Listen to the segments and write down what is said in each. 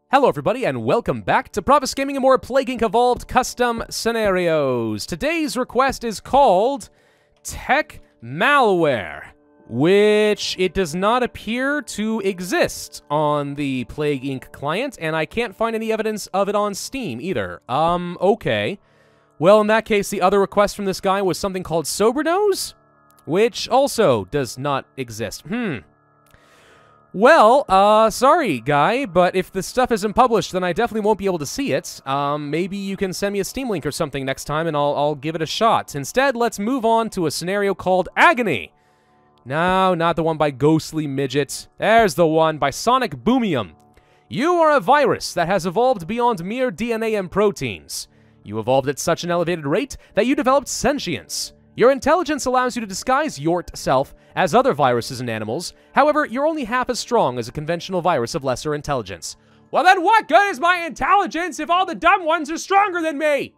Hello everybody, and welcome back to Pravus Gaming and more Plague Inc. Evolved Custom Scenarios. Today's request is called Tech Malware, which it does not appear to exist on the Plague Inc. client, and I can't find any evidence of it on Steam either. Okay. Well, in that case, the other request from this guy was something called Sobernose, which also does not exist. Well, sorry, guy, but if the stuff isn't published, then I definitely won't be able to see it. Maybe you can send me a Steam link or something next time, and I'll give it a shot. Instead, let's move on to a scenario called Agony. No, not the one by Ghostly Midget. There's the one by Sonic Boomium. You are a virus that has evolved beyond mere DNA and proteins. You evolved at such an elevated rate that you developed sentience. Your intelligence allows you to disguise yourself as other viruses and animals. However, you're only half as strong as a conventional virus of lesser intelligence. Well then what good is my intelligence if all the dumb ones are stronger than me?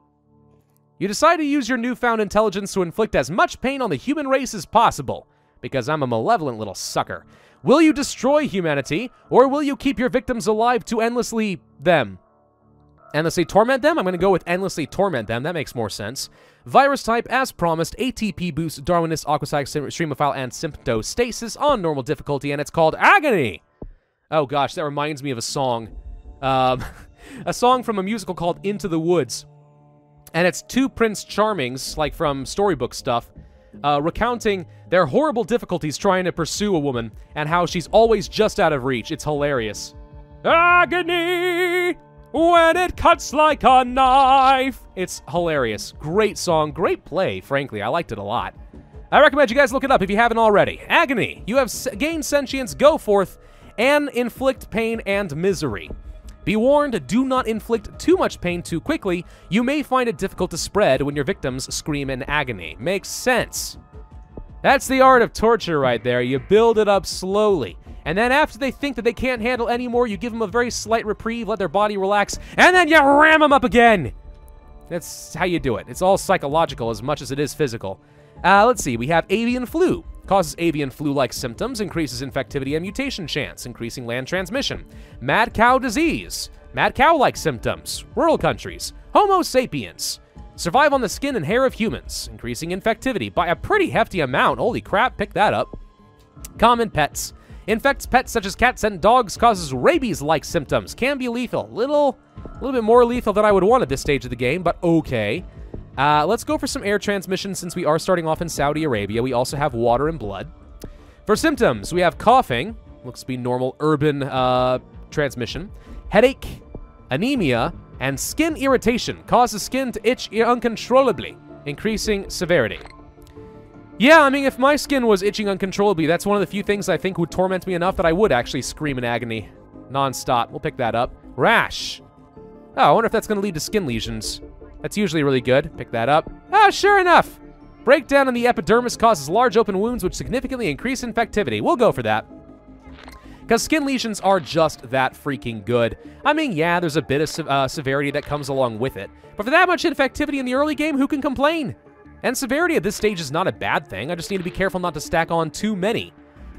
You decide to use your newfound intelligence to inflict as much pain on the human race as possible, because I'm a malevolent little sucker. Will you destroy humanity, or will you keep your victims alive to endlessly torment them? I'm going to go with endlessly torment them. That makes more sense. Virus type, as promised, ATP boost, Darwinist, Aquatic, Streamophile, and Symptostasis on normal difficulty, and it's called Agony. Oh gosh, that reminds me of a song. A song from a musical called Into the Woods. And it's two Prince Charmings, like from storybook stuff, recounting their horrible difficulties trying to pursue a woman, and how she's always just out of reach. It's hilarious. Agony! When it cuts like a knife. It's hilarious. Great song, great play, frankly. I liked it a lot. I recommend you guys look it up if you haven't already. Agony. You have gained sentience, go forth, and inflict pain and misery. Be warned, do not inflict too much pain too quickly. You may find it difficult to spread when your victims scream in agony. Makes sense. That's the art of torture right there. You build it up slowly. And then after they think that they can't handle anymore, you give them a very slight reprieve, let their body relax, and then you ram them up again! That's how you do it. It's all psychological as much as it is physical. Let's see, we have avian flu. Causes avian flu-like symptoms, increases infectivity and mutation chance, increasing land transmission. Mad cow disease. Mad cow-like symptoms. Rural countries. Homo sapiens. Survive on the skin and hair of humans, increasing infectivity by a pretty hefty amount. Holy crap, pick that up. Common pets. Infects pets such as cats and dogs, causes rabies-like symptoms. Can be lethal. Little bit more lethal than I would want at this stage of the game, but okay. Let's go for some air transmission since we are starting off in Saudi Arabia. We also have water and blood. For symptoms, we have coughing. Looks to be normal urban transmission. Headache, anemia, and skin irritation. Causes skin to itch uncontrollably, increasing severity. Yeah, I mean, if my skin was itching uncontrollably, that's one of the few things I think would torment me enough that I would actually scream in agony. Non-stop. We'll pick that up. Rash. Oh, I wonder if that's going to lead to skin lesions. That's usually really good. Pick that up. Ah, sure enough. Breakdown in the epidermis causes large open wounds which significantly increase infectivity. We'll go for that. Because skin lesions are just that freaking good. I mean, yeah, there's a bit of severity that comes along with it. But for that much infectivity in the early game, who can complain? And severity at this stage is not a bad thing. I just need to be careful not to stack on too many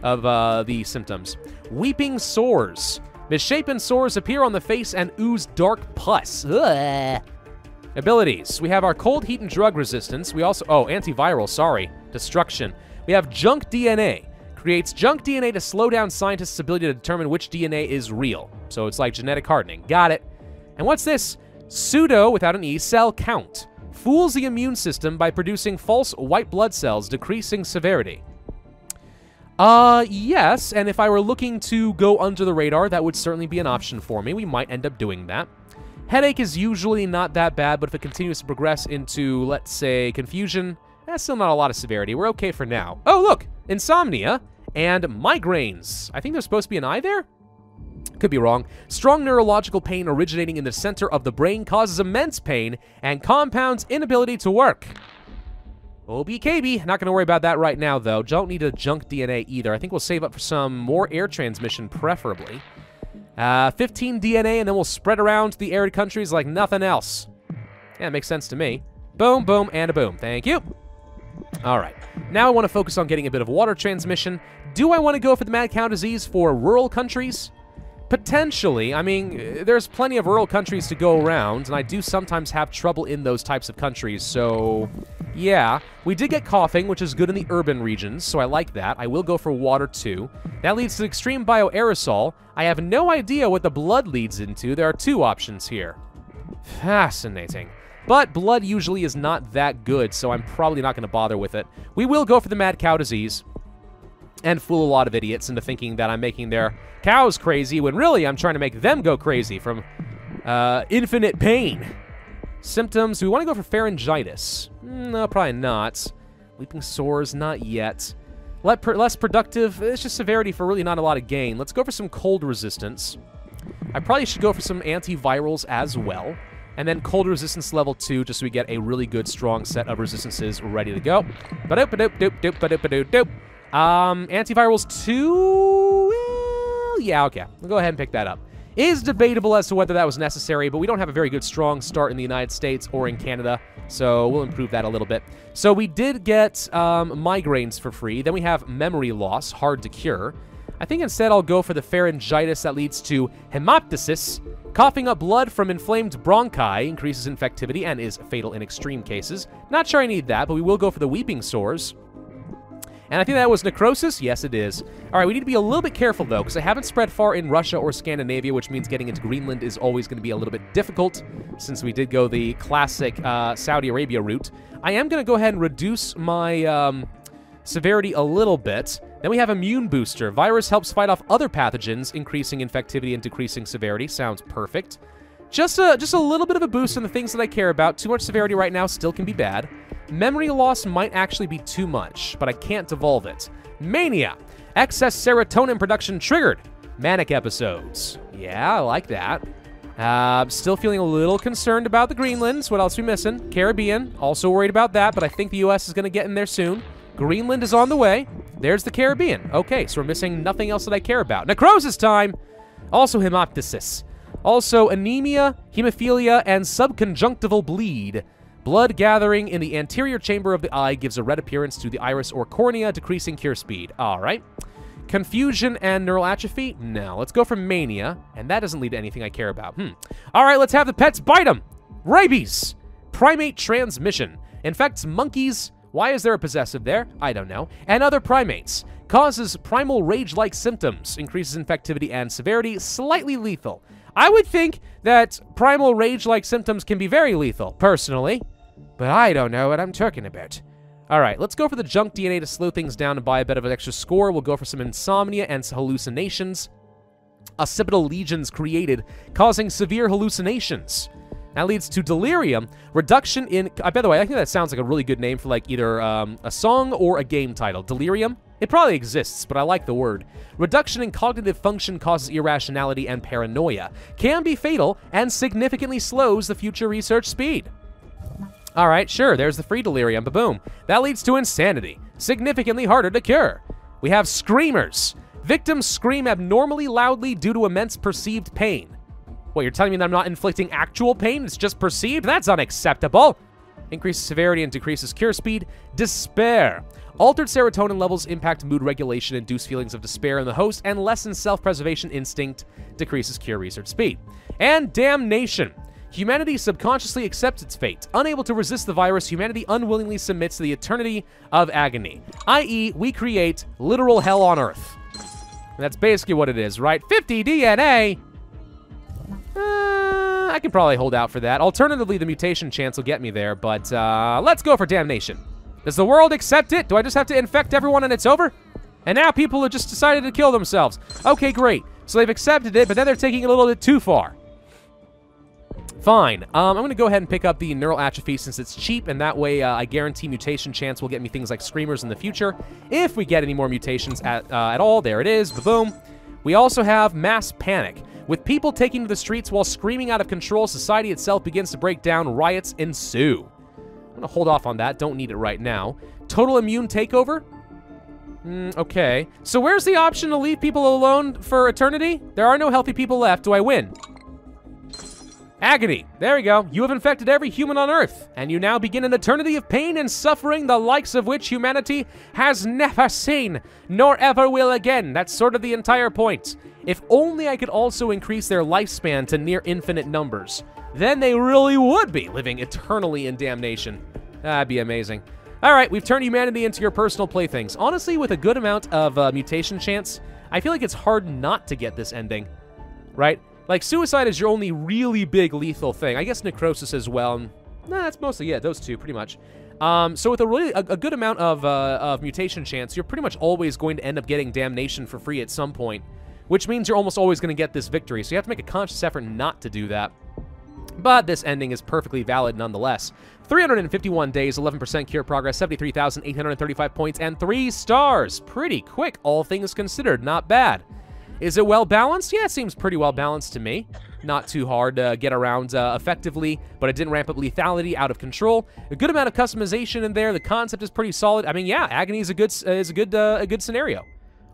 of the symptoms. Weeping sores. Misshapen sores appear on the face and ooze dark pus. Ugh. Abilities. We have our cold, heat, and drug resistance. We also... Oh, antiviral, sorry. Destruction. We have junk DNA. Creates junk DNA to slow down scientists' ability to determine which DNA is real. So it's like genetic hardening. Got it. And what's this? Pseudo, without an E, cell count. Fools the immune system by producing false white blood cells, decreasing severity. Yes, and if I were looking to go under the radar, that would certainly be an option for me. We might end up doing that. Headache is usually not that bad, but if it continues to progress into, let's say, confusion, that's still not a lot of severity. We're okay for now. Oh, look! Insomnia and migraines. I think there's supposed to be an I there? Could be wrong. Strong neurological pain originating in the center of the brain causes immense pain and compounds inability to work. OBKB. Not going to worry about that right now, though. Don't need a junk DNA either. I think we'll save up for some more air transmission, preferably. 15 DNA, and then we'll spread around the arid countries like nothing else. Yeah, it makes sense to me. Boom, boom, and a boom. Thank you. All right. Now I want to focus on getting a bit of water transmission. Do I want to go for the mad cow disease for rural countries? Potentially. I mean, there's plenty of rural countries to go around, and I do sometimes have trouble in those types of countries, so yeah. We did get coughing, which is good in the urban regions, so I like that. I will go for water, too. That leads to extreme bioaerosol. I have no idea what the blood leads into. There are 2 options here. Fascinating. But blood usually is not that good, so I'm probably not going to bother with it. We will go for the mad cow disease and fool a lot of idiots into thinking that I'm making their cows crazy, when really I'm trying to make them go crazy from infinite pain. Symptoms, we want to go for pharyngitis. No, probably not. Weeping sores, not yet. Less productive, it's just severity for really not a lot of gain. Let's go for some cold resistance. I probably should go for some antivirals as well. And then cold resistance level 2, just so we get a really good, strong set of resistances ready to go. Antivirals 2? Well, yeah, okay. We'll go ahead and pick that up. Is debatable as to whether that was necessary, but we don't have a very good, strong start in the United States or in Canada, so we'll improve that a little bit. So we did get migraines for free. Then we have memory loss, hard to cure. I think instead I'll go for the pharyngitis that leads to hemoptysis. Coughing up blood from inflamed bronchi increases infectivity and is fatal in extreme cases. Not sure I need that, but we will go for the weeping sores. And I think that was necrosis. Yes, it is. All right, we need to be a little bit careful, though, because I haven't spread far in Russia or Scandinavia, which means getting into Greenland is always going to be a little bit difficult, since we did go the classic Saudi Arabia route. I am going to go ahead and reduce my severity a little bit. Then we have immune booster. Virus helps fight off other pathogens, increasing infectivity and decreasing severity. Sounds perfect. Just a little bit of a boost in the things that I care about. Too much severity right now still can be bad. Memory loss might actually be too much, but I can't devolve it. Mania. Excess serotonin production triggered. Manic episodes. Yeah, I like that. Still feeling a little concerned about the Greenlands. What else are we missing? Caribbean. Also worried about that, but I think the U.S. is going to get in there soon. Greenland is on the way. There's the Caribbean. Okay, so we're missing nothing else that I care about. Necrosis time! Also hemoptysis. Also anemia, hemophilia, and subconjunctival bleed. Blood gathering in the anterior chamber of the eye gives a red appearance to the iris or cornea, decreasing cure speed. All right. Confusion and neural atrophy? No. Let's go for mania, and that doesn't lead to anything I care about. All right, let's have the pets bite them. Rabies. Primate transmission. Infects monkeys. Why is there a possessive there? I don't know. And other primates. Causes primal rage-like symptoms. Increases infectivity and severity. Slightly lethal. I would think that primal rage-like symptoms can be very lethal, personally. But I don't know what I'm talking about. All right, let's go for the junk DNA to slow things down and buy a bit of an extra score. We'll go for some insomnia and hallucinations. Occipital lesions created, causing severe hallucinations. That leads to delirium, reduction in... by the way, I think that sounds like a really good name for like either a song or a game title. Delirium? It probably exists, but I like the word. Reduction in cognitive function causes irrationality and paranoia. Can be fatal and significantly slows the future research speed. All right, sure, there's the free delirium, ba-boom. That leads to insanity. Significantly harder to cure. We have screamers. Victims scream abnormally loudly due to immense perceived pain. What, you're telling me that I'm not inflicting actual pain? It's just perceived? That's unacceptable. Increases severity and decreases cure speed. Despair. Altered serotonin levels impact mood regulation, induce feelings of despair in the host, and lessen self-preservation instinct, decreases cure research speed. And damnation. Humanity subconsciously accepts its fate. Unable to resist the virus, humanity unwillingly submits to the eternity of agony. I.e., we create literal hell on Earth. And that's basically what it is, right? 50 DNA! I can probably hold out for that. Alternatively, the mutation chance will get me there, but let's go for damnation. Does the world accept it? Do I just have to infect everyone and it's over? And now people have just decided to kill themselves. Okay, great. So they've accepted it, but then they're taking it a little bit too far. Fine. I'm going to go ahead and pick up the neural atrophy since it's cheap, and that way I guarantee mutation chance will get me things like screamers in the future. If we get any more mutations at all, there it is. Boom. We also have mass panic. With people taking to the streets while screaming out of control, society itself begins to break down. Riots ensue. I'm going to hold off on that. Don't need it right now. Total immune takeover? Okay. So where's the option to leave people alone for eternity? There are no healthy people left. Do I win? Agony. There we go. You have infected every human on Earth, and you now begin an eternity of pain and suffering, the likes of which humanity has never seen, nor ever will again. That's sort of the entire point. If only I could also increase their lifespan to near infinite numbers. Then they really would be living eternally in damnation. That'd be amazing. All right, we've turned humanity into your personal playthings. Honestly, with a good amount of mutation chance, I feel like it's hard not to get this ending, right? Like, suicide is your only really big lethal thing. I guess necrosis as well. Nah, that's mostly, yeah, those two, pretty much. So with a good amount of mutation chance, you're pretty much always going to end up getting damnation for free at some point, which means you're almost always going to get this victory. So you have to make a conscious effort not to do that. But this ending is perfectly valid nonetheless. 351 days, 11% cure progress, 73,835 points, and 3 stars. Pretty quick, all things considered. Not bad. Is it well-balanced? Yeah, it seems pretty well-balanced to me. Not too hard to get around effectively, but it didn't ramp up lethality out of control. A good amount of customization in there. The concept is pretty solid. I mean, yeah, Agony is a good scenario.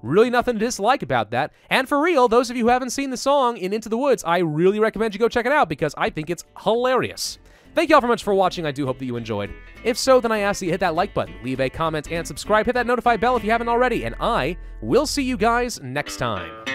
Really nothing to dislike about that. And for real, those of you who haven't seen the song in Into the Woods, I really recommend you go check it out because I think it's hilarious. Thank you all very much for watching. I do hope that you enjoyed. If so, then I ask that you hit that like button, leave a comment, and subscribe. Hit that notify bell if you haven't already, and I will see you guys next time.